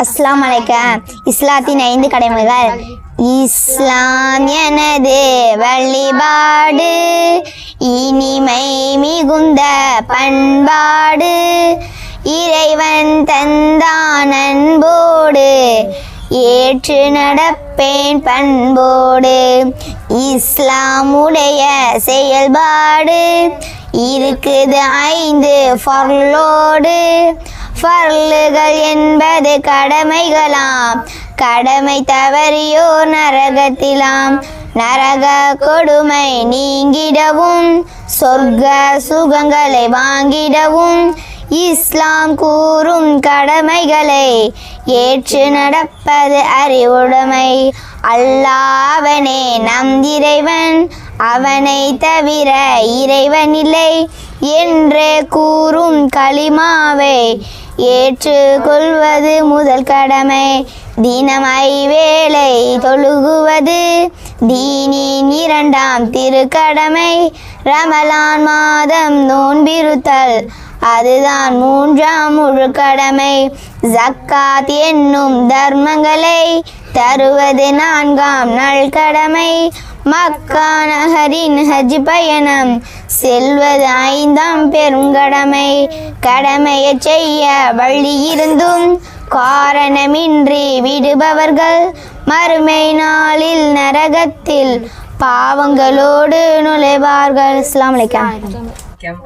அஸ்ஸலாமு அலைக்கும். இஸ்லாத்தின் 5 கடமைகள். இஸ்லாம் எனது வழிபாடு, இனிமை மிகுந்த பண்பாடு, இறைவன் தந்தான் அன்போடு, ஏற்று நடப்பேன் பண்போடு. இஸ்லாமுடைய செயல்பாடு இருக்குது 5 ஃபர்லோடு. ஃபர்லுகள் என்பது கடமைகளாம், கடமை தவறியோர் நரகத்திலாம். நரக கொடுமை நீங்கிடவும், சொர்க்க சுகங்களை வாங்கிடவும், இஸ்லாம் கூறும் கடமைகளை ஏற்று நடப்பது அறிவுடைமை. அல்லாஹ்வனே நம் இறைவன், அவனை தவிர இறைவனில்லை என்று கூறும் களிமாவை ஏற்றுக்கொள்வது முதல் கடமை. தினம் 5 வேளை தொழுகுவது தீனின் 2ஆம் திருக்கடமை. ரமலான் மாதம் நோன்பிருத்தல், அதுதான் 3ஆம் முழு கடமை. ஜக்காத் என்னும் தர்மங்களை தருவது 4ஆம் நல்கடமை. மக்கா நகரின் ஹஜ் பயணம் செல்வது 5ஆம் பெருங்கடமை. கடமையை செய்ய வழி இருந்தும் காரணமின்றி விடுபவர்கள் மறுமை நாளில் நரகத்தில் பாவங்களோடு நுழைவார்கள். அஸ்ஸலாமு அலைக்கும்.